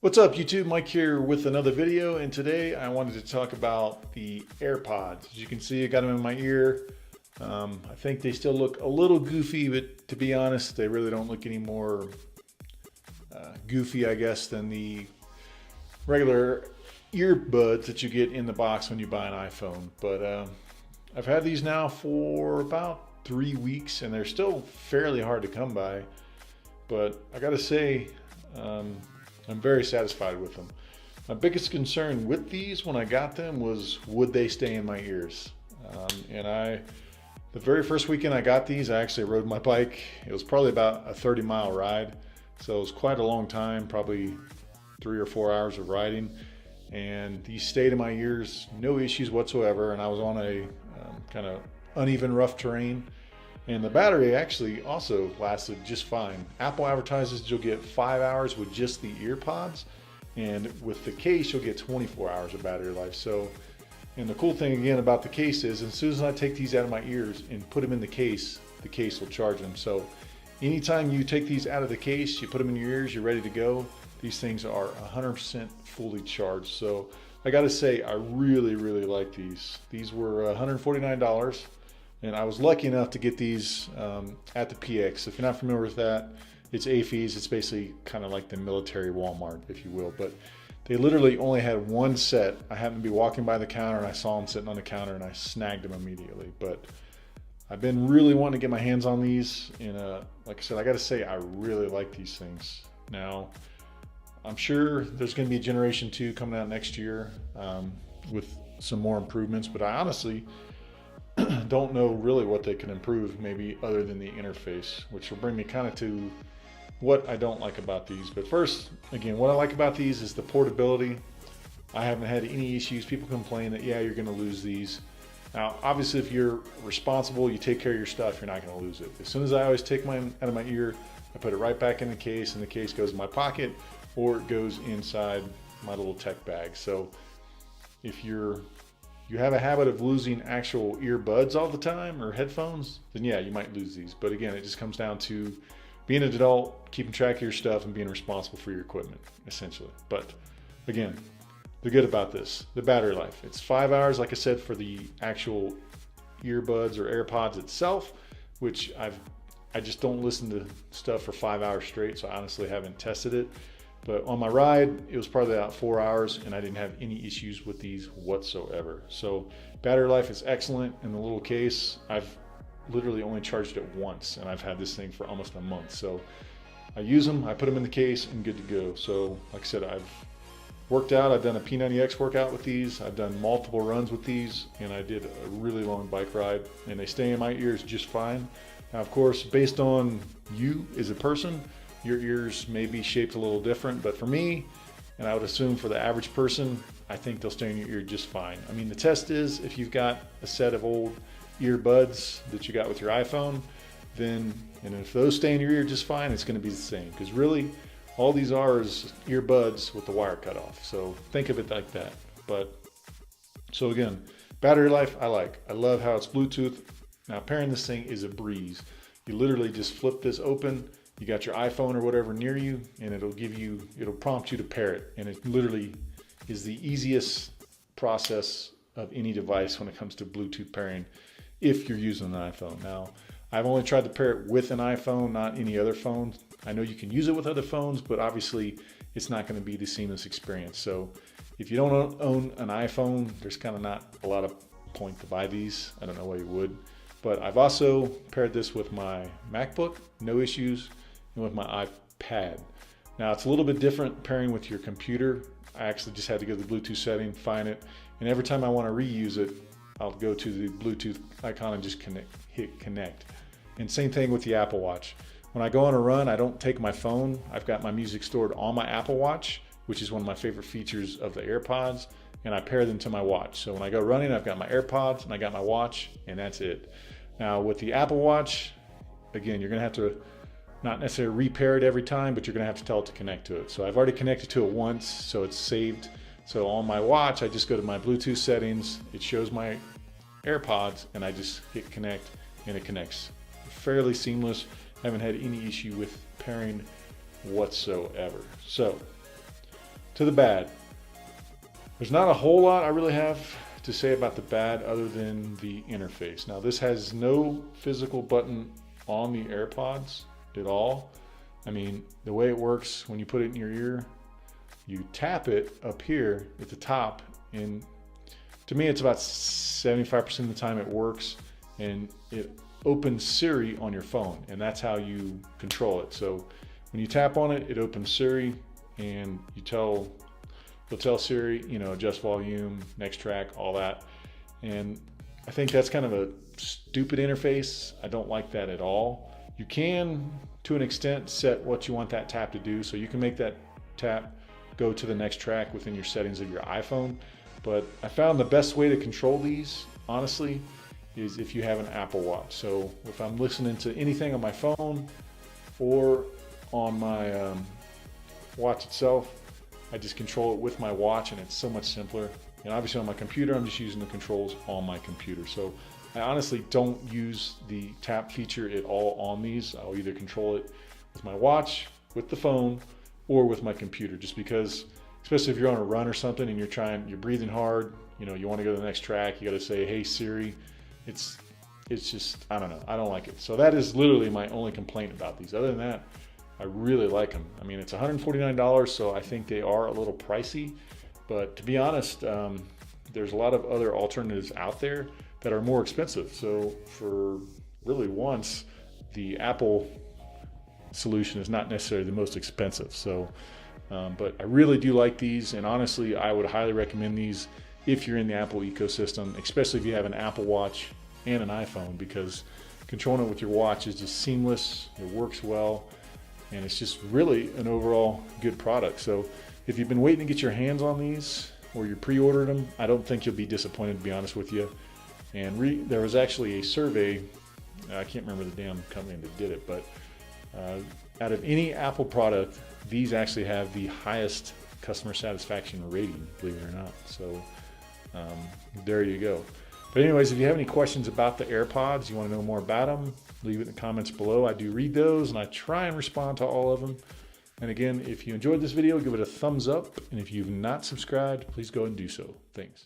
What's up YouTube? Mike here with another video, and today I wanted to talk about the AirPods. As you can see, I got them in my ear. I think they still look a little goofy, but to be honest, they really don't look any more goofy, I guess, than the regular earbuds that you get in the box when you buy an iPhone. But I've had these now for about 3 weeks, and they're still fairly hard to come by. But I gotta say, I'm very satisfied with them. My biggest concern with these when I got them was, would they stay in my ears? The very first weekend I got these, I actually rode my bike. It was probably about a 30-mile ride. So it was quite a long time, probably 3 or 4 hours of riding. And these stayed in my ears, no issues whatsoever. And I was on a kind of uneven, rough terrain. And the battery actually also lasted just fine. Apple advertises you'll get 5 hours with just the EarPods, and with the case you'll get 24 hours of battery life. So, and the cool thing again about the case is, as soon as I take these out of my ears and put them in the case will charge them. So anytime you take these out of the case, you put them in your ears, you're ready to go. These things are 100% fully charged. So I gotta say, I really like these. These were $149. And I was lucky enough to get these at the PX. If you're not familiar with that, it's AFES. It's basically kind of like the military Walmart, if you will. But they literally only had one set. I happened to be walking by the counter and I saw them sitting on the counter and I snagged them immediately. But I've been really wanting to get my hands on these. And like I said, I got to say, I really like these things. Now, I'm sure there's going to be a generation 2 coming out next year with some more improvements. But I honestly don't know really what they can improve, maybe other than the interface, which will bring me kind of to what I don't like about these. But first, again, what I like about these is the portability. I haven't had any issues. People complain that, yeah, you're going to lose these. Now, obviously, if you're responsible, you take care of your stuff, you're not going to lose it. As soon as I always take mine out of my ear, I put it right back in the case, and the case goes in my pocket, or it goes inside my little tech bag. So if you have a habit of losing actual earbuds all the time or headphones, then yeah, you might lose these. But again, it just comes down to being an adult, keeping track of your stuff, and being responsible for your equipment, essentially. But again, the good about this, the battery life. It's 5 hours, like I said, for the actual earbuds or AirPods itself, which I just don't listen to stuff for 5 hours straight, so I honestly haven't tested it. But on my ride, it was probably about 4 hours, and I didn't have any issues with these whatsoever. So battery life is excellent. In the little case, I've literally only charged it once, and I've had this thing for almost a month. So I use them, I put them in the case, and good to go. So like I said, I've worked out. I've done a P90X workout with these. I've done multiple runs with these, and I did a really long bike ride, and they stay in my ears just fine. Now, of course, based on you as a person, your ears may be shaped a little different, but for me, and I would assume for the average person, I think they'll stay in your ear just fine. I mean, the test is, if you've got a set of old earbuds that you got with your iPhone, then, and if those stay in your ear just fine, it's going to be the same. Because really, all these are is earbuds with the wire cut off. So think of it like that. But so again, battery life, I like. I love how it's Bluetooth. Now, pairing this thing is a breeze. You literally just flip this open. You got your iPhone or whatever near you, and it'll prompt you to pair it. And it literally is the easiest process of any device when it comes to Bluetooth pairing if you're using an iPhone. Now, I've only tried to pair it with an iPhone, not any other phone. I know you can use it with other phones, but obviously it's not going to be the seamless experience. So if you don't own an iPhone, there's kind of not a lot of point to buy these. I don't know why you would. But I've also paired this with my MacBook, no issues, and with my iPad. Now, it's a little bit different pairing with your computer. I actually just had to go to the Bluetooth setting, find it, and every time I want to reuse it, I'll go to the Bluetooth icon and just hit connect. And same thing with the Apple Watch. When I go on a run, I don't take my phone. I've got my music stored on my Apple Watch, which is one of my favorite features of the AirPods, and I pair them to my watch. So when I go running, I've got my AirPods and I got my watch, and that's it. Now with the Apple Watch, again, you're gonna have to not necessarily repair it every time, but you're gonna have to tell it to connect to it. So I've already connected to it once, so it's saved. So on my watch, I just go to my Bluetooth settings, it shows my AirPods, and I just hit connect, and it connects. Fairly seamless. I haven't had any issue with pairing whatsoever. So to the bad. There's not a whole lot I really have to say about the bad other than the interface. Now this has no physical button on the AirPods at all. I mean, the way it works, when you put it in your ear, you tap it up here at the top, and to me it's about 75% of the time it works, and it opens Siri on your phone, and that's how you control it. So when you tap on it, it opens Siri, and you'll tell Siri, you know, adjust volume, next track, all that. And I think that's kind of a stupid interface. I don't like that at all. You can, to an extent, set what you want that tap to do. So you can make that tap go to the next track within your settings of your iPhone. But I found the best way to control these, honestly, is if you have an Apple Watch. So if I'm listening to anything on my phone or on my watch itself, I just control it with my watch, and it's so much simpler. And obviously on my computer, I'm just using the controls on my computer. So I honestly don't use the tap feature at all on these. I'll either control it with my watch, with the phone, or with my computer, just because, especially if you're on a run or something and you're breathing hard, you know, you want to go to the next track, you got to say, hey Siri. It's just, I don't know, I don't like it. So that is literally my only complaint about these. Other than that, I really like them. I mean, it's $149, so I think they are a little pricey, but to be honest, there's a lot of other alternatives out there that are more expensive. So for really once, the Apple solution is not necessarily the most expensive. So, but I really do like these, and honestly, I would highly recommend these if you're in the Apple ecosystem, especially if you have an Apple Watch and an iPhone, because controlling it with your watch is just seamless, it works well, and it's just really an overall good product. So if you've been waiting to get your hands on these, or you pre-ordered them, I don't think you'll be disappointed, to be honest with you. And there was actually a survey, I can't remember the damn company that did it, but out of any Apple product, these actually have the highest customer satisfaction rating, believe it or not. So there you go. But anyways, if you have any questions about the AirPods, you want to know more about them, leave it in the comments below. I do read those, and I try and respond to all of them. And again, if you enjoyed this video, give it a thumbs up. And if you've not subscribed, please go and do so. Thanks.